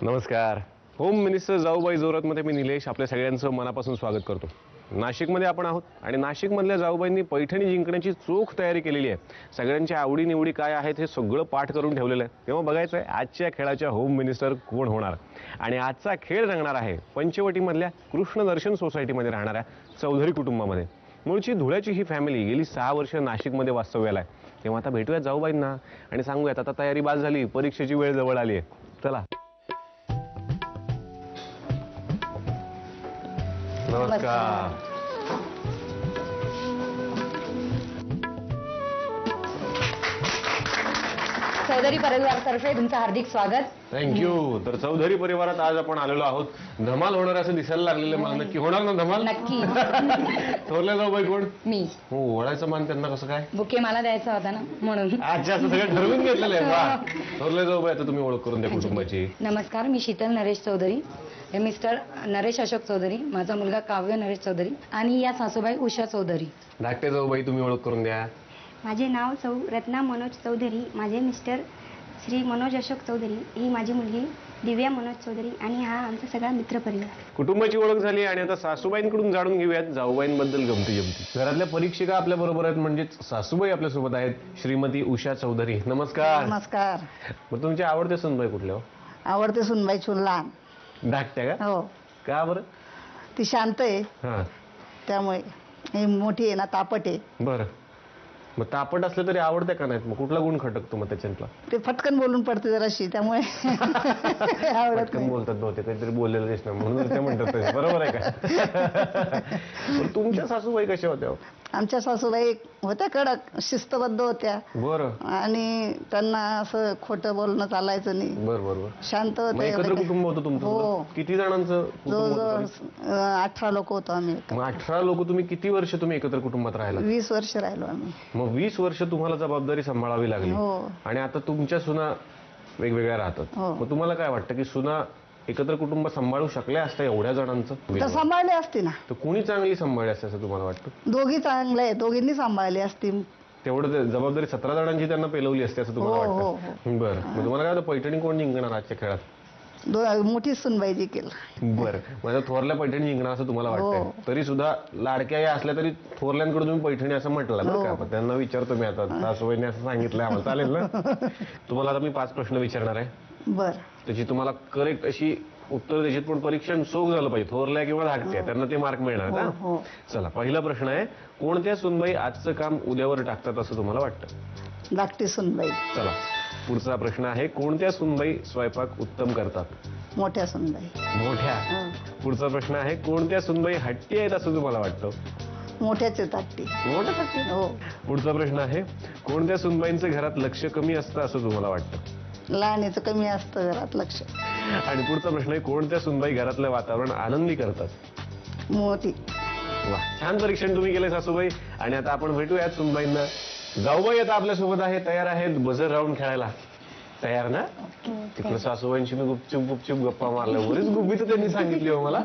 नमस्कार. Home minister जाऊबाई जोरातमध्ये मी निलेश आपल्या सगळ्यांचं मनापासून स्वागत करतो. नाशिकमध्ये आपण आहोत आणि नाशिकमधल्या जाऊबाईंनी पैठणी जिंकण्याची चोख तयारी केलेली आहे. सगळ्यांच्या आवडीनिवडी काय आहेत हे सगळं पाठ करून ठेवलेलं आहे. तेव्हा बघायचं आहे आजच्या खेळाच्या होम मिनिस्टर कोण होणार. आणि आजचा खेळ रंगणार आहे पंचवटीमधल्या कृष्णदर्शन सोसायटीमध्ये राहणाऱ्या चौधरी कुटुंबामध्ये. मूळची धुळ्याची ही फॅमिली गेली 6 वर्ष नाशिकमध्ये वास्तव्याला आहे. तेव्हा आता भेटूयात जाऊबाईंना आणि सांगूयात आता तयारी बाज झाली, परीक्षेची वेळ जवळ आली आहे. चला. नमस्कार. चौधरी परिवारातर्फे तुमचं हार्दिक स्वागत. थँक्यू. तर चौधरी परिवारात आज आपण आलेलो आहोत. धमाल होणार असं दिसायला लागलेलं मला. नक्की होणार ना धमाल? नक्की. थोरल्या जाऊबाई कोण? मी. हो, ओळायचं मान त्यांना कसं काय? बुके मला द्यायचा होता ना म्हणून. अच्छा, असं सगळं ठरवून घेतलेलं आहे. वा. थोरल्या जाऊबाई आता तुम्ही ओळख करून द्या कुटुंबाची. नमस्कार, मी शीतल नरेश चौधरी, हे मिस्टर नरेश अशोक चौधरी, माझा मुलगा काव्य नरेश चौधरी आणि या सासूबाई उषा चौधरी. धाकटे जाऊबाई तुम्ही ओळख करून द्या. माझे नाव सौ रत्ना मनोज चौधरी, माझे मिस्टर श्री मनोज अशोक चौधरी, ही माझी मुलगी दिव्या मनोज चौधरी आणि हा आमचा सगळा मित्रपरिवार. कुटुंबाची ओळख झाली आणि आता सासूबाईंकडून जाणून घेऊयात जाऊबाईंबद्दल गमती जमती. घरातल्या परीक्षिका आपल्या बरोबर आहेत, म्हणजेच सासूबाई आपल्या सोबत आहेत. श्रीमती उषा चौधरी, नमस्कार. नमस्कार. मग तुमचे आवडते सुनबाई कुठल्या हो? आवडते सुनबाई लहान. धाकट्या का? हो. का बरं? ती शांत आहे हा. त्यामुळे. ही मोठी आहे ना, तापट आहे. बरं. मग तापट असले तरी आवडते का नाहीत? मग कुठला गुण खटकतो मग त्याच्यातला? ते फटकन बोलून पडते जराशी, त्यामुळे आवडत पटकन नाही. बोलतात बहुतेक, काहीतरी बोललेलं दिसणार म्हणून ते म्हणतात तसे. बरोबर आहे का? पण तुमच्या सासूबाई कशा होत्या? आमच्या सासूबाई होत्या कडक, शिस्तबद्ध होत्या. बरं. आणि त्यांना असं खोटं बोलणं चालायचं नाही. बरं बरोबर. शांत मग एकत्र होते. कुटुंब होतं तुमचं? हो. किती जणांचं कुटुंब होतं तरी? जवळजवळ 18 लोक होतो आम्ही. मग 18 लोक. तुम्ही किती वर्ष तुम्ही एकत्र कुटुंबात राहिला? 20 वर्ष राहिलो आम्ही. मग 20 वर्ष तुम्हाला जबाबदारी सांभाळावी लागली. हो. आणि आता तुमच्या सुना वेगवेगळ्या राहतात. हो. मग तुम्हाला काय वाटतं की सुना एकत्र कुटुंब सांभाळू शकल्या असत्या एवढ्या जणांचं? तर सांभाळले असते ना. तर कुणी चांगली सांभाळली असते असं तुम्हाला वाटतं? दोघी चांगले आहे, दोघींनी सांभाळली असती. तेवढं जबाबदारी 17 जणांची त्यांना पेलवली असते असं तुम्हाला हो, हो, वाटतं? बरं. मग तुम्हाला काय वाटतं पैठणी कोण जिंकणार आजच्या खेळात? मोठी सुनबाई जी केलं. बरं. म्हणजे थोरल्या पैठणी जिंकणार असं तुम्हाला वाटतंय? हो. तरी सुद्धा लाडक्या या असल्या तरी थोरल्यांकडे तुम्ही पैठणी असं म्हटलं बरं का? पण त्यांना विचारतो मी आता, सासूबाईंनी असं सांगितलंय आम्हाला, चालेल ना? तुम्हाला आता मी 5 प्रश्न विचारणार आहे. बर. त्याची तुम्हाला करेक्ट अशी उत्तर द्यायची, पण परीक्षण सोख झालं पाहिजे. थोरल्या किंवा धाकट्या त्यांना ते मार्क मिळणार का? हो. चला, पहिला प्रश्न आहे, कोणत्या सुनबाई आजचं काम उद्यावर टाकतात असं तुम्हाला वाटतं? धाकटी सुनबाई. चला, पुढचा प्रश्न आहे, कोणत्या सुनबाई स्वयंपाक उत्तम करतात? मोठ्या सुनबाई. मोठ्या. पुढचा प्रश्न आहे, कोणत्या सुनबाई हट्टी आहेत असं तुम्हाला वाटतं? मोठ्याचे धाकटी. मोठ्या हट्टी. हो. पुढचा प्रश्न आहे, कोणत्या सुनबाईंचं घरात लक्ष कमी असतं असं तुम्हाला वाटतं? लहानीचं कमी असतं घरात लक्ष. आणि पुढचा प्रश्न आहे, कोणत्या सुनबाई घरातलं वातावरण आनंदी करतात? मोठी. वा, छान परीक्षण तुम्ही केलंय सासूबाई. आणि आता आपण भेटूयात सुनबाईंना. जाऊबाई आता आपल्यासोबत आहे, तयार आहेत बझर राऊंड खेळायला. तयार ना? तिकडे सासूबाईंशी मी गुपचूप गप्पा मारल्या. बरीच गुपितं त्यांनी सांगितली हो मला.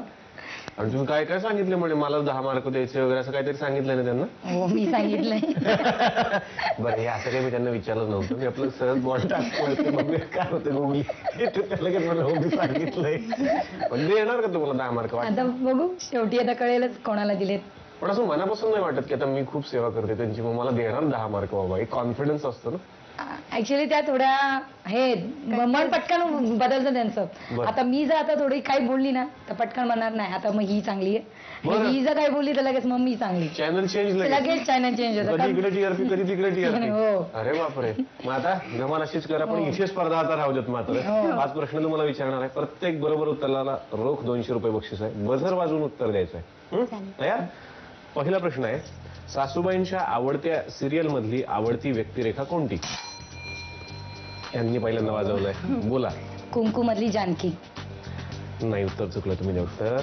आणि तुम्ही काय काय सांगितले म्हणे, मला 10 मार्क द्यायचे वगैरे असं काहीतरी सांगितलंय ना त्यांना? हो, मी सांगितलंय. बरं, हे असं काही मी त्यांना विचारलं नव्हतं. मी आपलं सहज बॉल टाकतो, मग काय होतं गुगली लगेच मला हो मी सांगितलंय. पण ते येणार का तुम्हाला 10 मार्क? आता बघू, शेवटी आता कळेलच कोणाला दिलेत. पण असं मनापासून नाही वाटत की आता मी खूप सेवा करते त्यांची, मग मला देणार 10 मार्क बाबा? एक कॉन्फिडन्स असतो ना. ऍक्च्युली त्या थोड्या हे मन पटकन बदलतं त्यांचं. बरं. आता मी जर आता थोडी काही बोलली ना तर पटकन म्हणणार नाही आता मग ही चांगली आहे. बरं. ही जर काही बोलली तर लगेच मग मी चांगली. चॅनल चेंज लगेच चॅनल चेंज होतं. कधी इकडे टीआरपी कधी तिकडे टीआरपी. हो. अरे बापरे. मग आता गमान अशीच करा, पण इथे स्पर्धा आता राहू देत. मात्र हो. 5 प्रश्न तुम्हाला विचारणार आहे. प्रत्येक बरोबर उत्तराला रोख 200 रुपये बक्षीस आहे. बझर वाजवून उत्तर द्यायचं आहे. तयार? पहिला प्रश्न आहे, सासूबाईंच्या आवडत्या सिरियल मधली आवडती व्यक्तिरेखा कोणती? यांनी पहिल्यांदा वाजवलंय. बोला. कुंकू मधली जानकी. नाही, उत्तर चुकलं. तुम्ही द्या उत्तर.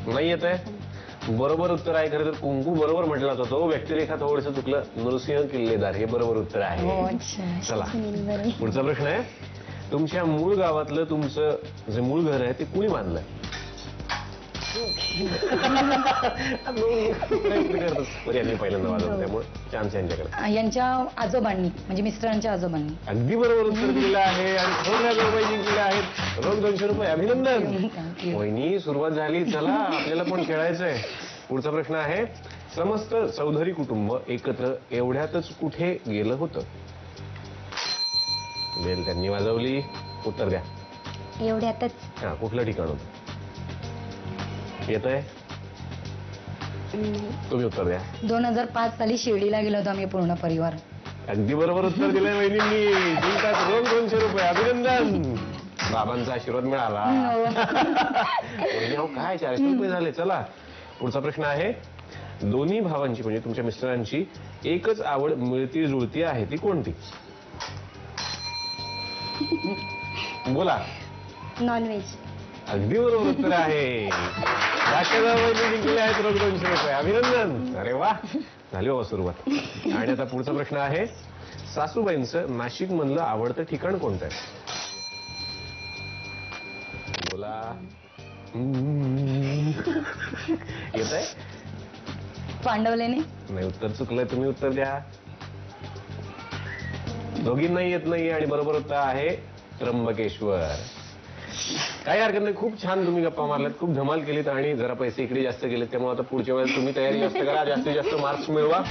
नाही येत आहे. बरोबर उत्तर आहे. खरं तर कुंकू बरोबर म्हटला होता तो. व्यक्तिरेखा थोडंसं चुकलं. नृसिंह किल्लेदार हे बरोबर उत्तर आहे. चला, पुढचा प्रश्न आहे, तुमच्या मूळ गावातलं तुमचं जे मूळ घर आहे ते कुणी बांधलंय? यांनी पहिल्यांदा वाजवलं, त्यामुळे चान्स यांच्याकडे. यांच्या आजोबांनी, म्हणजे मिस्टरांच्या आजोबांनी. अगदी बरोबर उत्तर दिलेलं आहे आणि थोड्या जाऊबाई जिंकलेल्या आहेत रोख 200 रुपये. अभिनंदन. थँक्यू. वहिनी सुरुवात झाली. चला आपल्याला पण खेळायचंय. पुढचा प्रश्न आहे, समस्त चौधरी कुटुंब एकत्र एवढ्यातच कुठे गेलं होतं? बेल त्यांनी वाजवली. उत्तर द्या. एवढ्यातच. हा, कुठलं ठिकाण होतं? येतंय? तुम्ही उत्तर द्या. 2005 साली शिर्डीला गेलो होतो आम्ही पूर्ण परिवार. अगदी बरोबर उत्तर दिलंय वहिनींनी. जिंकतात रोख 200 रुपये. अभिनंदन. बाबांचा आशीर्वाद मिळाला. वहिनी अहो काय 400 रुपये झाले. चला पुढचा प्रश्न आहे, दोन्ही भावांची म्हणजे तुमच्या मिस्टरांची एकच आवड मिळती जुळती आहे, ती कोणती? बोला. नॉनव्हेज. अगदी बरोबर उत्तर आहे. वहिनी जिंकले आहेत रोख 200 रुपये. अभिनंदन. अरे वा, झाली बाबा सुरुवात. आणि आता पुढचा प्रश्न आहे, सासूबाईंचं नाशिक मधलं आवडतं ठिकाण कोणतं आहे? बोला. येत आहे? पांडवलेने. नाही, उत्तर चुकलंय. तुम्ही उत्तर द्या. दोघींनाही येत नाही आणि बरोबर उत्तर आहे त्र्यंबकेश्वर. काही हरकत नाही. खूप छान तुम्ही गप्पा मारल्यात, खूप धमाल केलीत आणि जरा पैसे इकडे जास्त गेलेत. त्यामुळे आता पुढच्या वेळेस तुम्ही तयारी जास्त करा, जास्तीत जास्त मार्क्स मिळवा.